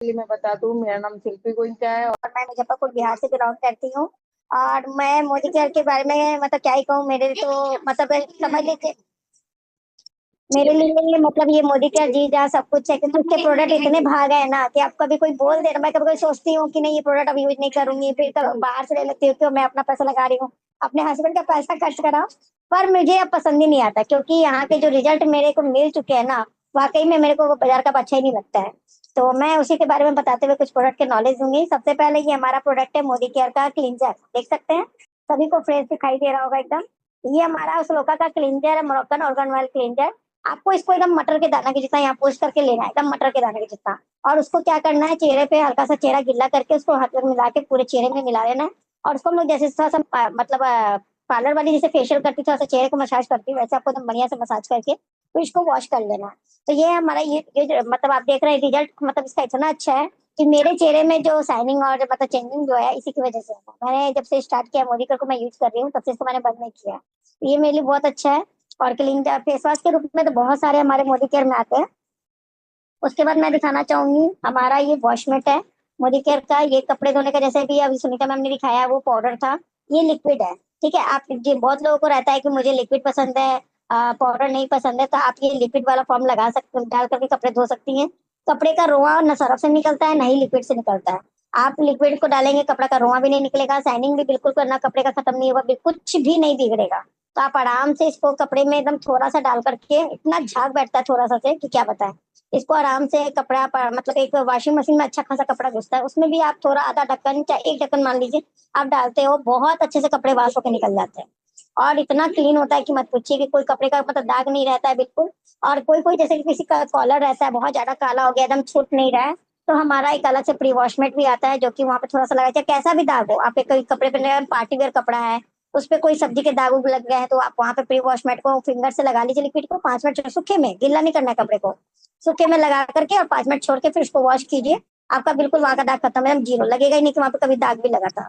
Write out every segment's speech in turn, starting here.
मैं बता दूं, मेरा नाम शिल्पी गुंजा है। और मैं मुजफ्फरपुर बिहार से बिलोंग करती हूँ। और मैं मोदी केयर के बारे में मतलब क्या ही कहूँ, मेरे तो मतलब समझ लीजिए मेरे लिए ये मतलब ये मोदी केयर जी जा सब कुछ है, क्योंकि उसके प्रोडक्ट इतने भाग है ना कि आप कभी कोई बोल दे, मैं कभी कभी सोचती हूँ कि नहीं ये प्रोडक्ट अब यूज नहीं करूंगी, फिर बाहर से ले लेती हूँ, क्यों मैं अपना पैसा लगा रही हूँ, अपने हस्बैंड का पैसा खर्च करा। पर मुझे अब पसंद ही नहीं आता, क्योंकि यहाँ के जो रिजल्ट मेरे को मिल चुके हैं ना, वाकई में मेरे को वो बाजार का अच्छा ही नहीं लगता है। तो मैं उसी के बारे में बताते हुए कुछ प्रोडक्ट के नॉलेज दूंगी। सबसे पहले ये हमारा प्रोडक्ट है मोदी केयर का क्लींजर, देख सकते हैं सभी को फ्रेश दिखाई दे रहा होगा एकदम। ये हमारा स्लोका का क्लींजर है, मोरक्कन ऑर्गन ऑयल क्लींजर। आपको इसको एकदम मटर के दाना के जितना यहाँ पोस्ट करके लेना है, एकदम मटर के दाने के जितना। और उसको क्या करना है, चेहरे पे हल्का सा चेहरा गिल्ला करके उसको हाथ में मिला के पूरे चेहरे में मिला लेना है। और उसको हम लोग जैसे थोड़ा सा मतलब पार्लर वाली जैसे फेशियल करती थोड़ा सा चेहरे को मसाज करती है, वैसे आपको एकदम बढ़िया से मसाज करके फिर इसको वॉश कर लेना है। तो ये हमारा मतलब आप देख रहे हैं रिजल्ट, मतलब इसका इतना अच्छा है कि मेरे चेहरे में जो शाइनिंग और मतलब चेंजिंग जो है इसी की वजह से है। मैंने जब से स्टार्ट किया मोदी को मैं यूज कर रही हूँ, तब से इसको मैंने बंद नहीं किया है। ये मेरे लिए बहुत अच्छा है। और क्लीन फेस वॉश के रूप में तो बहुत सारे हमारे मोदी केयर में आते हैं। उसके बाद मैं दिखाना चाहूंगी हमारा ये वॉशमेट है मोदी केयर का। ये कपड़े धोने का, जैसे भी अभी सुनीता मैम ने दिखाया वो पाउडर था, ये लिक्विड है। ठीक है, आप जी बहुत लोगों को रहता है कि मुझे लिक्विड पसंद है, पाउडर नहीं पसंद है, तो आप ये लिक्विड वाला फॉर्म लगा सकते, डाल करके कपड़े धो सकती हैं। कपड़े का रोआ न सरफ से निकलता है, न ही लिक्विड से निकलता है। आप लिक्विड को डालेंगे कपड़ा का रोआ भी नहीं निकलेगा, शाइनिंग भी बिल्कुल करना कपड़े का खत्म नहीं होगा, कुछ भी नहीं बिगड़ेगा। तो आप आराम से इसको कपड़े में एकदम थोड़ा सा डाल करके, इतना झाग बैठता है थोड़ा सा से कि क्या बताएं। इसको आराम से कपड़ा पर मतलब एक वॉशिंग मशीन में अच्छा खासा कपड़ा घुसता है, उसमें भी आप थोड़ा आधा ढक्कन चाहे एक ढक्कन मान लीजिए आप डालते हो, बहुत अच्छे से कपड़े वॉश होकर निकल जाते हैं। और इतना क्लीन होता है कि मत पूछिए, कि कोई कपड़े का मतलब दाग नहीं रहता है बिल्कुल। और कोई कोई जैसे कि किसी का कॉलर रहता है बहुत ज्यादा काला हो गया, एकदम छूट नहीं रहा है, तो हमारा एक अलग से प्री वॉशमेट भी आता है, जो कि वहां पे थोड़ा सा लगा, चाहे कैसा भी दाग हो, आपके कोई कपड़े पे पार्टी वेयर कपड़ा है, उस पे कोई सब्जी के दाग उग लग गए हैं, तो आप वहां पे प्री वॉशमेट को फिंगर से लगा लीजिए, लिक्विड को 5 मिनट सूखे में, गीला नहीं करना है कपड़े को, सूखे में लगा करके और 5 मिनट छोड़ के फिर उसको वॉश कीजिए। आपका बिल्कुल वहां का दाग खत्म है, जीरो लगेगा ही नहीं कि वहां पे कभी दाग भी लगा था।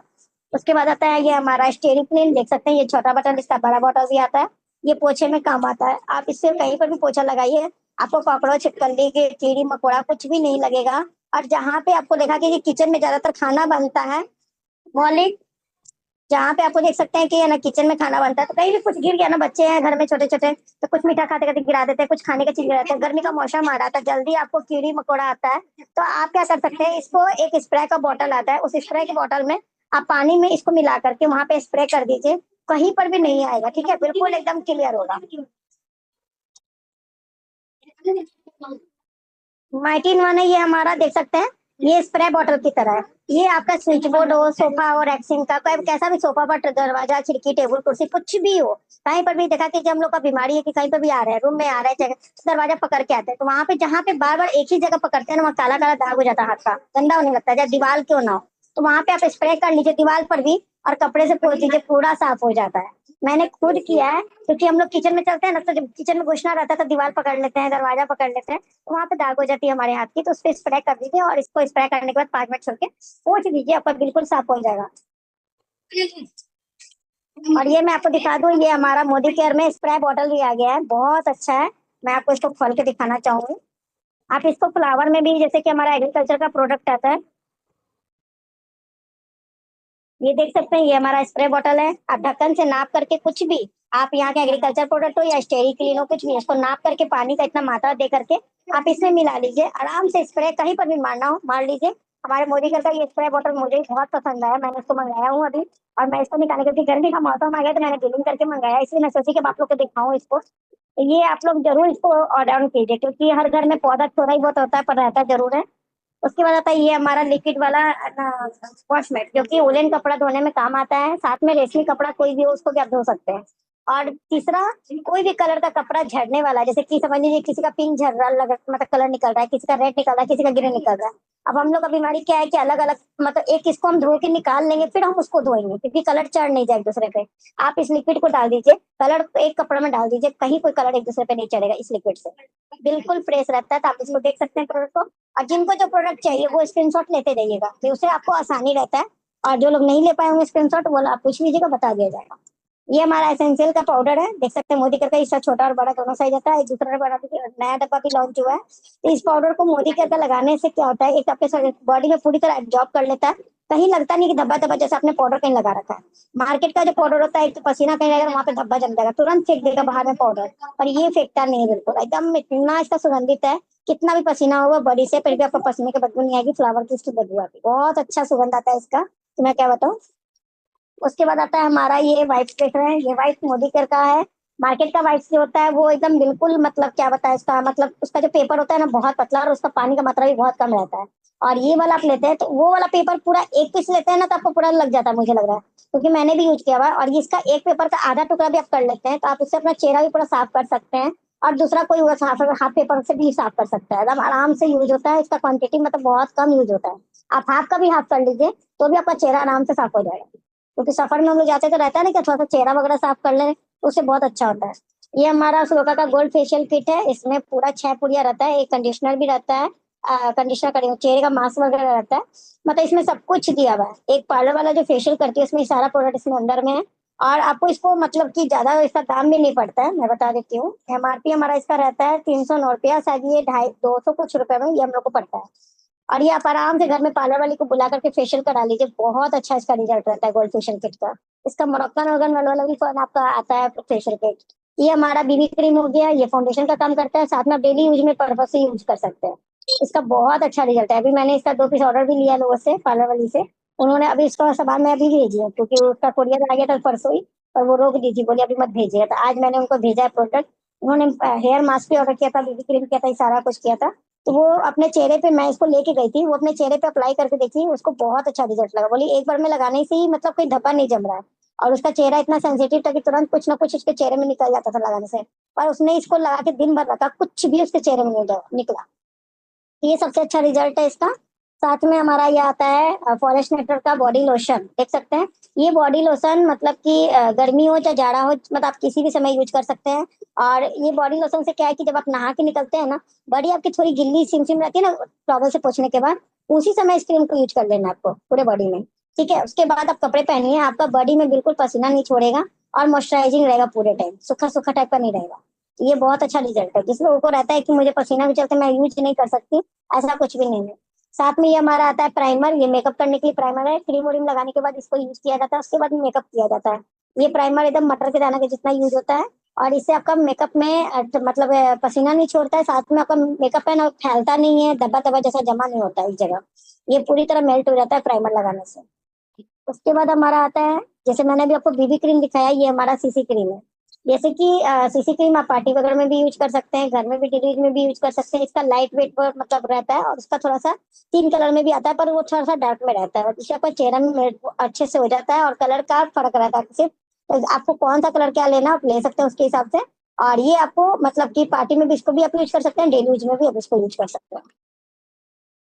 उसके बाद आता है ये हमारा स्टेरिक क्लीन, देख सकते हैं ये छोटा बटन, इसका बड़ा बटन भी आता है। ये पोछे में काम आता है, आप इससे कहीं पर भी पोछा लगाइए, आपको कॉकरोच छिपकली के कीड़ी मकोड़ा कुछ भी नहीं लगेगा। और जहाँ पे आपको देखा कि किचन में ज्यादातर खाना बनता है, मौलिक जहाँ पे आपको देख सकते हैं कि है ना किचन में खाना बनता है, तो कहीं भी कुछ गिर गया ना, बच्चे हैं घर में छोटे छोटे, तो कुछ मीठा खाते खाते गिरा देते हैं, कुछ खाने का चीज गिराते हैं, गर्मी का मौसम आ रहा था, जल्दी आपको कीड़ी मकोड़ा आता है, तो आप क्या कर सकते हैं, इसको एक स्प्रे का बॉटल आता है, उस स्प्रे के बॉटल में आप पानी में इसको मिला करके वहां पे स्प्रे कर दीजिए, कहीं पर भी नहीं आएगा। ठीक है, बिल्कुल एकदम क्लियर होगा। माइटिन वन है ये हमारा, देख सकते हैं ये स्प्रे बॉटल की तरह है। ये आपका स्विच बोर्ड हो, सोफा और एक्सिंग का कोई कैसा भी सोफा पर, दरवाजा खिड़की टेबल कुर्सी कुछ भी हो, कहीं पर भी देखा कि हम लोग का बीमारी है कि कहीं पर भी आ रहा है, रूम में आ रहा है जगह, तो दरवाजा पकड़ के आते हैं, तो वहां पे जहाँ पे बार बार एक ही जगह पकड़ते हैं ना, वहाँ काला काला दाग हो जाता है, हाथ का गंदा होने लगता है, चाहे दीवार क्यों ना हो, तो वहां पे आप स्प्रे कर लीजिए दीवार पर भी, और कपड़े से पोंछ दीजिए, पूरा साफ हो जाता है। मैंने खुद किया है, क्योंकि हम लोग किचन में चलते हैं ना, तो जब किचन में घुसना रहता है तो दीवार पकड़ लेते हैं, दरवाजा पकड़ लेते हैं, तो वहां पे दाग हो जाती है हमारे हाथ की, तो उस पर स्प्रे कर दीजिए, और इसको स्प्रे करने के बाद 5 मिनट छोड़ के पोंछ दीजिए, आपका बिल्कुल साफ हो जाएगा। और ये मैं आपको दिखा दूं, ये हमारा मोदी केयर में स्प्रे बॉटल भी आ गया है, बहुत अच्छा है। मैं आपको इसको खोल के दिखाना चाहूंगी। आप इसको फ्लावर में भी, जैसे कि हमारा एग्रीकल्चर का प्रोडक्ट आता है, ये देख सकते हैं, ये हमारा स्प्रे बॉटल है। आप ढक्कन से नाप करके कुछ भी, आप यहाँ के एग्रीकल्चर प्रोडक्ट हो या स्टेरी क्लीन हो, कुछ भी, इसको नाप करके पानी का इतना मात्रा दे करके आप इसमें मिला लीजिए, आराम से स्प्रे कहीं पर भी मारना हो मार लीजिए। हमारे मोदी का ये स्प्रे बॉटल मुझे बहुत पसंद आया, मैंने इसको मंगाया हूँ अभी। और मैं इसको निकालने क्योंकि गर्मी का मौसम आ गया, तो मैंने डीलिंग करके मंगाया, इसलिए मैं सोची कि आप लोग को दिखाऊं इसको। तो ये आप लोग जरूर इसको ऑर्डर कीजिए, क्योंकि हर घर में पौधा थोड़ा ही बहुत होता है, पर रहता जरूर है। उसके बाद आता है ये हमारा लिक्विड वाला वॉशमेट, जो कि वुलन कपड़ा धोने में काम आता है, साथ में रेशमी कपड़ा कोई भी हो उसको भी आप धो सकते हैं। और तीसरा, कोई भी कलर का कपड़ा झड़ने वाला है, जैसे कि समझ लीजिए किसी का पिंक झड़ रहा लग मतलब कलर निकल रहा है, किसी का रेड निकल रहा है, किसी का ग्रीन निकल रहा है। अब हम लोग का बीमारी क्या है कि अलग अलग मतलब एक इसको हम धो के निकाल लेंगे, फिर हम उसको धोएंगे, क्योंकि कलर चढ़ नहीं जाए एक दूसरे पे। आप इस लिक्विड को डाल दीजिए, कलर एक कपड़ा में डाल दीजिए, कहीं कोई कलर एक दूसरे पे नहीं चढ़ेगा इस लिक्विड से, बिल्कुल फ्रेश रहता है। तो आप इसको देख सकते हैं प्रोडक्ट को। और जिनको जो प्रोडक्ट चाहिए वो स्क्रीनशॉट लेते रहिएगा, तो उससे आपको आसानी रहता है। और जो लोग नहीं ले पाए होंगे स्क्रीनशॉट, वो आप पूछ लीजिएगा, बता दिया जाएगा। ये हमारा एसेंशियल का पाउडर है, देख सकते हैं मोदी केयर का, इसका छोटा और बड़ा दोनों साइज आता है। एक दूसरा बड़ा भी, नया डब्बा भी लॉन्च हुआ है। तो इस पाउडर को मोदी केयर का लगाने से क्या होता है, एक आपके बॉडी में पूरी तरह एब्जॉर्ब कर लेता है। कहीं लगता नहीं कि धब्बा धब्बा जैसे आपने पाउडर कहीं लगा रखा है। मार्केट का जो पाउडर होता है, एक तो पसीना कहीं लगेगा वहां पे धब्बा जम जाएगा, तुरंत फेंक देगा बाहर में पाउडर। पर ये फेंकता नहीं है, बिल्कुल एकदम इतना इसका सुगंधित है। कितना भी पसीना होगा बॉडी से, फिर भी आपको पसीने की बदबू नहीं आएगी, फ्लावर की इसकी बदबू आती है। बहुत अच्छा सुगंध आता है इसका, तो मैं क्या बताऊँ। उसके बाद आता है हमारा ये वाइप्स, देख रहे हैं ये वाइप्स मोदी केयर का है। मार्केट का वाइप्स जो होता है वो एकदम बिल्कुल, मतलब क्या बताए इसका, मतलब उसका जो पेपर होता है ना बहुत पतला, और उसका पानी का मात्रा भी बहुत कम रहता है। और ये वाला आप लेते हैं तो वो वाला पेपर पूरा एक पीस लेते हैं ना तो आपको पूरा लग जाता है, मुझे लग रहा है, क्योंकि मैंने भी यूज किया हुआ है। और इसका एक पेपर का आधा टुकड़ा भी आप कर लेते हैं तो आप इससे अपना चेहरा भी पूरा साफ कर सकते हैं। और दूसरा कोई हाफ पेपर से भी साफ कर सकता है, एकदम आराम से यूज होता है। इसका क्वांटिटी मतलब बहुत कम यूज होता है। आप हाफ का भी हाफ कर लीजिए तो भी आपका चेहरा आराम से साफ हो जाएगा। क्योंकि सफर में हम लोग जाते तो रहता है ना कि थोड़ा सा चेहरा वगैरह साफ कर ले, तो उससे बहुत अच्छा होता है। ये हमारा सुलोका का गोल्ड फेशियल किट है। इसमें पूरा 6 पुड़िया रहता है, एक कंडीशनर भी रहता है, कंडीशनर करेंगे, चेहरे का मास्क वगैरह रहता है। मतलब इसमें सब कुछ दिया हुआ है। एक पार्लर वाला जो फेशियल करती है उसमें सारा प्रोडक्ट इसमें अंदर में है। और आपको इसको मतलब कि ज्यादा इसका दाम भी नहीं पड़ता है, मैं बता देती हूँ। एमआरपी हमारा इसका रहता है 309 रुपया, शायद ये 250 कुछ रुपए में ये हम लोग को पड़ता है। और ये आप आराम से घर में पार्लर वाली को बुला करके फेशियल करा लीजिए, बहुत अच्छा इसका रिजल्ट रहता है गोल्ड फेशियल किट का। इसका मोरक्कन वगन वाला भी फोन आपका आता है फेशियल किट। ये हमारा बीबी क्रीम हो गया, ये फाउंडेशन का काम करता है, साथ में आप डेली यूज में पर्पज से यूज कर सकते हैं। इसका बहुत अच्छा रिजल्ट है। अभी मैंने इसका 2 पीस ऑर्डर भी लिया लोगों से, पार्लर वाली से। उन्होंने अभी इसका सामान मैं अभी भेजी है, क्योंकि उसका कुरियर आ गया था परसों ही। पर वो रोक दी थी, बोली अभी मत भेजिए, तो आज मैंने उनको भेजा है प्रोडक्ट। उन्होंने हेयर मास्क भी ऑर्डर किया था, बीबी क्रीम किया था, ये सारा कुछ किया था। तो वो अपने चेहरे पे, मैं इसको लेके गई थी, वो अपने चेहरे पे अप्लाई करके देखी, उसको बहुत अच्छा रिजल्ट लगा। बोली एक बार में लगाने से ही मतलब कोई धब्बा नहीं जम रहा है। और उसका चेहरा इतना सेंसिटिव था कि तुरंत कुछ ना कुछ उसके चेहरे में निकल जाता था लगाने से। पर उसने इसको लगा के दिन भर रखा, कुछ भी उसके चेहरे में नहीं निकला। तो ये सबसे अच्छा रिजल्ट है इसका। साथ में हमारा ये आता है फॉरेस्ट नेचर का बॉडी लोशन, देख सकते हैं। ये बॉडी लोशन मतलब कि गर्मी हो चाहे जाड़ा हो, मतलब आप किसी भी समय यूज कर सकते हैं। और ये बॉडी लोशन से क्या है कि जब आप नहा के निकलते हैं ना, बॉडी आपकी थोड़ी गिल्ली सिमसिम रहती है ना टॉवल से पोंछने के बाद, उसी समय इस क्रीम को यूज कर लेना आपको पूरे बॉडी में। ठीक है, उसके बाद आप कपड़े पहनिए, आपका बॉडी में बिल्कुल पसीना नहीं छोड़ेगा। और मॉइस्चराइजिंग रहेगा पूरे टाइम, सूखा सूखा टाइप का नहीं रहेगा। तो ये बहुत अच्छा रिजल्ट है। जिस लोगों को रहता है कि मुझे पसीना भी चलते मैं यूज नहीं कर सकती, ऐसा कुछ भी नहीं है। साथ में ये हमारा आता है प्राइमर, ये मेकअप करने के लिए प्राइमर है। क्रीम व्रीम लगाने के बाद इसको यूज किया जाता है, उसके बाद मेकअप किया जाता है। ये प्राइमर एकदम मटर के दाना के जितना यूज होता है। और इससे आपका मेकअप में मतलब पसीना नहीं छोड़ता है, साथ में आपका मेकअप है ना फैलता नहीं है, दबा दबा जैसा जमा नहीं होता है इस जगह। ये पूरी तरह मेल्ट हो जाता है प्राइमर लगाने से। उसके बाद हमारा आता है, जैसे मैंने अभी आपको बीबी क्रीम दिखाया, ये हमारा सीसी क्रीम है। जैसे कि सीसी क्रीम आप पार्टी वगैरह में भी यूज कर सकते हैं, घर में भी डेली यूज में भी यूज कर सकते हैं। इसका लाइट वेट पर मतलब रहता है, और उसका थोड़ा सा 3 कलर में भी आता है, पर वो थोड़ा सा डार्क में रहता है, जिससे आपका चेहरा में अच्छे से हो जाता है। और कलर का फर्क रहता है सिर्फ, तो आपको कौन सा कलर क्या लेना आप ले सकते हैं उसके हिसाब से। और ये आपको मतलब कि पार्टी में भी इसको भी आप यूज कर सकते हैं, डेली यूज में भी आप इसको यूज कर सकते हैं।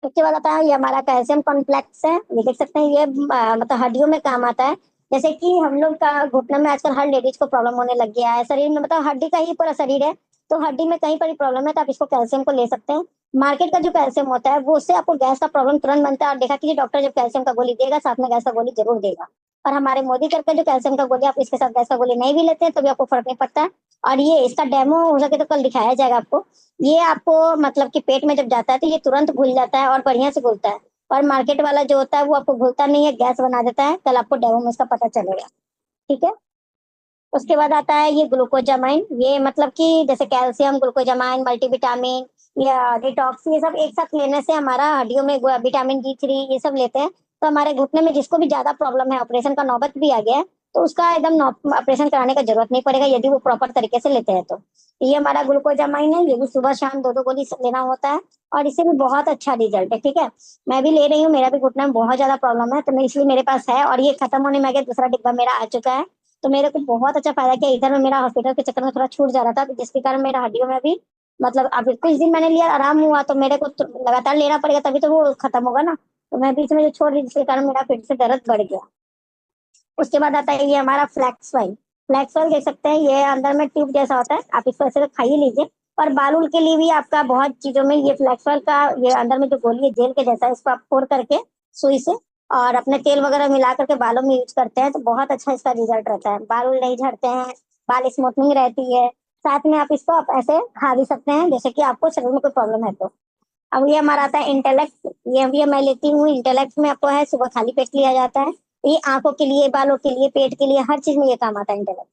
उसके बाद आता है ये हमारा कैल्शियम कॉम्प्लेक्स है, ये देख सकते हैं। ये मतलब हड्डियों में काम आता है। जैसे कि हम लोग का घुटने में आजकल हर लेडीज को प्रॉब्लम होने लग गया है, शरीर में मतलब हड्डी का ही पूरा शरीर है। तो हड्डी में कहीं पर भी प्रॉब्लम है तो आप इसको कैल्शियम को ले सकते हैं। मार्केट का जो कैल्शियम होता है वो उससे आपको गैस का प्रॉब्लम तुरंत बनता है, और देखा कि डॉक्टर जब कैल्शियम का गोली देगा साथ में गैस का गोली जरूर देगा। और हमारे मोदी करके जो कैल्शियम का गोली, आप इसके साथ गैस का गोली नहीं भी लेते हैं तो भी आपको फर्क नहीं पड़ता है। और ये इसका डेमो हो सके तो कल दिखाया जाएगा आपको। ये आपको मतलब कि पेट में जब जाता है तो ये तुरंत घुल जाता है और बढ़िया से घुलता है। और मार्केट वाला जो होता है वो आपको घुलता नहीं है, गैस बना देता है। कल आपको डेमो में इसका पता चलेगा। ठीक है। उसके बाद आता है ये ग्लूकोजामाइन, ये मतलब कि जैसे कैल्शियम, ग्लूकोजामाइन, मल्टीविटामिन या डिटॉक्स, ये सब एक साथ लेने से हमारा हड्डियों में विटामिन D3 ये सब लेते हैं तो हमारे घुटने में जिसको भी ज्यादा प्रॉब्लम है, ऑपरेशन का नौबत भी आ गया है, तो उसका एकदम ऑपरेशन कराने का जरूरत नहीं पड़ेगा यदि वो प्रॉपर तरीके से लेते हैं तो। ये हमारा ग्लूकोजामाइन है, ये भी सुबह शाम 2-2 गोली लेना होता है। और इससे भी बहुत अच्छा रिजल्ट है। ठीक है, मैं भी ले रही हूँ, मेरा भी घुटने में बहुत ज्यादा प्रॉब्लम है तो मैं इसलिए मेरे पास है, और ये खत्म होने में आ गया, दूसरा डिब्बा मेरा आ चुका है। तो मेरे को बहुत अच्छा फायदा किया। इधर में मेरा हॉस्पिटल के चक्कर में थोड़ा छूट जा रहा था, तो जिसके कारण मेरा हड्डियों में भी मतलब अभी कुछ दिन मैंने लिया, आराम हुआ, तो मेरे को तो लगातार लेना पड़ेगा तभी तो वो खत्म होगा ना। तो मैं बीच में जो छोड़ दी जिसके कारण मेरा फिर से दर्द बढ़ गया। उसके बाद आता है ये हमारा फ्लैक्स ऑयल। फ्लैक्स ऑयल देख सकते हैं, ये अंदर में ट्यूब जैसा होता है, आप इसको ऐसे तो खा ही लीजिए। पर बाल उल के लिए भी आपका बहुत चीजों में ये फ्लैक्स ऑयल का ये अंदर में जो गोली है जेल के जैसा है, इसको आप फोड़ करके सुई से, और अपने तेल वगैरह मिला करके बालों में यूज करते हैं तो बहुत अच्छा इसका रिजल्ट रहता है। बाल नहीं झड़ते हैं, बाल स्मूथनिंग रहती है। साथ में आप इसको आप ऐसे खा भी सकते हैं जैसे कि आपको शरीर में कोई प्रॉब्लम है तो। अब ये हमारा आता है इंटेलेक्ट। ये मैं लेती हूँ। इंटेलेक्ट में आपको है सुबह खाली पेट लिया जाता है। ये आंखों के लिए, बालों के लिए, पेट के लिए, हर चीज में ये काम आता है इंटेलेक्ट।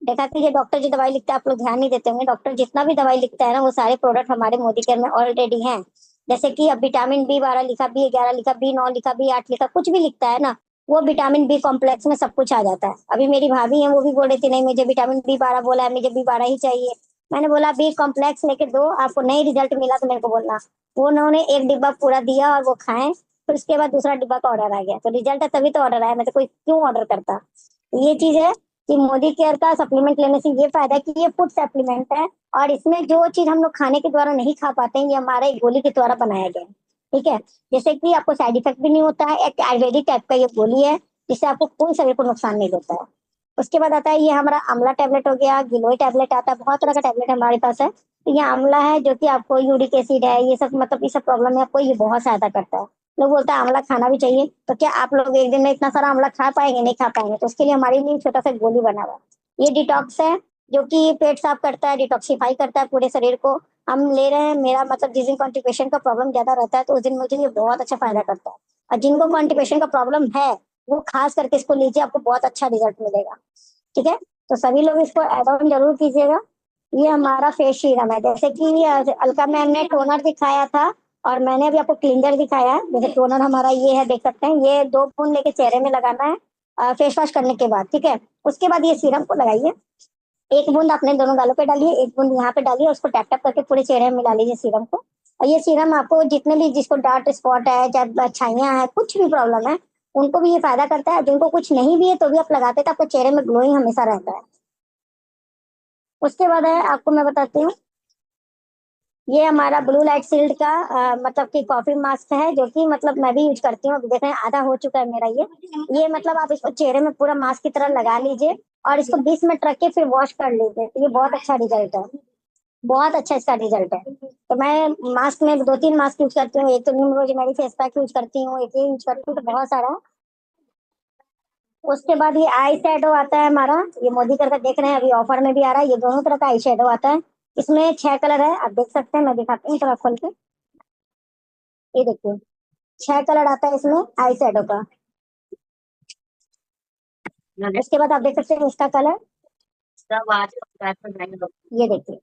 देखा कीजिए डॉक्टर जो दवाई लिखता है आप लोग ध्यान नहीं देते होंगे, डॉक्टर जितना भी दवाई लिखता है ना वो सारे प्रोडक्ट हमारे मोदी केयर में ऑलरेडी हैं। जैसे कि अब विटामिन बी 12 लिखा, बी 11 लिखा, बी 9 लिखा, बी 8 लिखा, कुछ भी लिखता है ना वो विटामिन बी कॉम्प्लेक्स में सब कुछ आ जाता है। अभी मेरी भाभी है वो भी बोल रही थी नहीं मुझे विटामिन बी 12 बोला है, मुझे बी 12 ही चाहिए। मैंने बोला बी कॉम्प्लेक्स लेके दो, आपको नहीं रिजल्ट मिला तो मेरे को बोलना। वो उन्होंने एक डिब्बा पूरा दिया और वो खाएं, फिर उसके बाद दूसरा डिब्बा का ऑर्डर आ गया। तो रिजल्ट है तभी तो ऑर्डर आया, मैं तो कोई क्यों ऑर्डर करता। ये चीज है कि मोदी केयर का सप्लीमेंट लेने से ये फायदा है कि ये फूड सप्लीमेंट है। और इसमें जो चीज हम लोग खाने के द्वारा नहीं खा पाते हैं ये हमारे गोली के द्वारा बनाया गया है। ठीक है, जैसे कि आपको साइड इफेक्ट भी नहीं होता है, एक आयुर्वेदिक टाइप का ये गोली है जिससे आपको कोई शरीर को नुकसान नहीं देता है। उसके बाद आता है ये हमारा आंवला टैबलेट हो गया, गिलोय टैबलेट आता है, बहुत तरह का टैबलेट हमारे पास है। तो ये आंवला है जो कि आपको यूरिक एसिड है ये सब मतलब ये सब प्रॉब्लम है आपको ये बहुत सहायता करता है। लोग बोलते हैं आंवला खाना भी चाहिए, तो क्या आप लोग एक दिन में इतना सारा आंवला खा पाएंगे? नहीं खा पाएंगे। तो उसके लिए हमारे लिए छोटा सा गोली बना हुआ है। ये डिटॉक्स है जो कि पेट साफ करता है, डिटॉक्सिफाई करता है पूरे शरीर को। हम ले रहे हैं, मेरा मतलब जिस दिन कॉन्स्टिपेशन का प्रॉब्लम ज्यादा रहता है तो उस दिन मुझे ये बहुत अच्छा फायदा करता है। और जिनको कॉन्स्टिपेशन का प्रॉब्लम है वो खास करके इसको लीजिए, आपको बहुत अच्छा रिजल्ट मिलेगा। ठीक है, तो सभी लोग इसको एड ऑन जरूर कीजिएगा। ये हमारा फेस सीरम है, जैसे कि अलका मैम ने टोनर दिखाया था और मैंने अभी आपको क्लींजर दिखाया है। जैसे टोनर हमारा ये है, देख सकते हैं, ये 2 बूंद लेके चेहरे में लगाना है फेस वॉश करने के बाद। ठीक है, उसके बाद ये सीरम को लगाइए। एक बूंद अपने दोनों गालों पे डालिए, एक बूंद यहाँ पे डालिए, उसको टैप टैप करके पूरे चेहरे में मिला लीजिए सीरम को। और ये सीरम आपको जितने भी जिसको डार्क स्पॉट है, चाहे छाइयाँ है, कुछ भी प्रॉब्लम है, उनको भी ये फायदा करता है। जिनको कुछ नहीं भी है तो भी आप लगाते हैं तो आपको चेहरे में ग्लोइंग हमेशा रहता है। उसके बाद है आपको मैं बताती हूँ, ये हमारा ब्लू लाइट शील्ड का मतलब कि कॉफी मास्क है जो कि मतलब मैं भी यूज करती हूँ। अभी देख रहे हैं आधा हो चुका है मेरा ये मतलब आप इसको चेहरे में पूरा मास्क की तरह लगा लीजिए और इसको 20 मिनट रख के फिर वॉश कर लीजिए, तो ये बहुत अच्छा रिजल्ट है। बहुत अच्छा इसका रिजल्ट है। तो मैं मास्क में 2-3 मास्क यूज करती हूँ। एक तो नीम रोजमेरी फेस पैक यूज करती हूँ, एक ये यूज करती हूँ, तो बहुत सारा। उसके बाद ये आई शेडो आता है हमारा, ये मोदी करके देख रहे हैं अभी ऑफर में भी आ रहा है। ये दोनों तरह का आई शेडो आता है, इसमें 6 कलर है, आप देख सकते हैं। मैं दिखाती हूँ थोड़ा खोल के, ये देखिए 6 कलर आता है इसमें आई शेडो का। उसके बाद आप देख सकते हैं इसका कलर, ये देखिए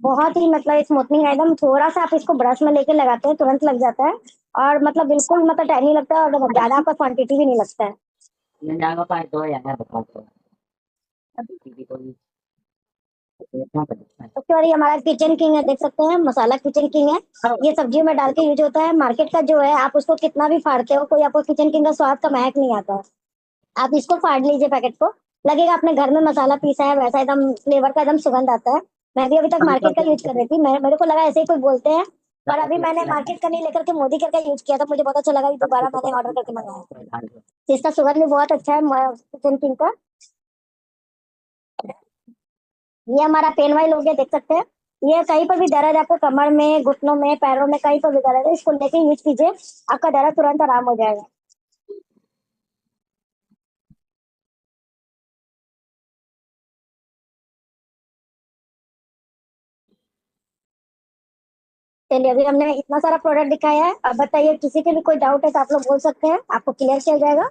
बहुत ही मतलब स्मूथनिंग एकदम। थोड़ा सा आप इसको ब्रश में लेके लगाते हैं तुरंत लग जाता है और मतलब बिल्कुल मतलब टाइम नहीं लगता है और ज्यादा आपका क्वांटिटी भी नहीं लगता है। उसके बाद ये हमारा किचन किंग है, देख सकते हैं, मसाला किचन किंग है। ये सब्जियों में डाल के यूज होता है। मार्केट का जो है आप उसको कितना भी फाड़ते हो, कोई आपको किचन किंग का स्वाद का महक नहीं आता है। आप इसको फाड़ लीजिए पैकेट को, लगेगा आपने घर में मसाला पीसा है, वैसा एकदम फ्लेवर का एकदम सुगंध आता है। मैं भी अभी तक मार्केट का यूज कर रही थी, मेरे को लगा ऐसे ही कोई बोलते हैं, पर अभी मैंने मार्केट का नहीं लेकर के मोदी केयर का यूज किया था, मुझे बहुत अच्छा लगा। दोबारा मैंने ऑर्डर करके मंगाया। इसका सुगंध भी बहुत अच्छा है किचन किंग का। ये हमारा पेन वाइल हो गया, देख सकते हैं। ये कहीं पर भी दर्द है आपको, कमर में, घुटनों में, पैरों में, कहीं पर भी दर्द है, इसको लेके यूज कीजिए, आपका दर्द तुरंत आराम हो जाएगा। चलिए अभी हमने इतना सारा प्रोडक्ट दिखाया है, अब बताइए किसी के भी कोई डाउट है तो आप लोग बोल सकते हैं, आपको क्लियर किया जाएगा।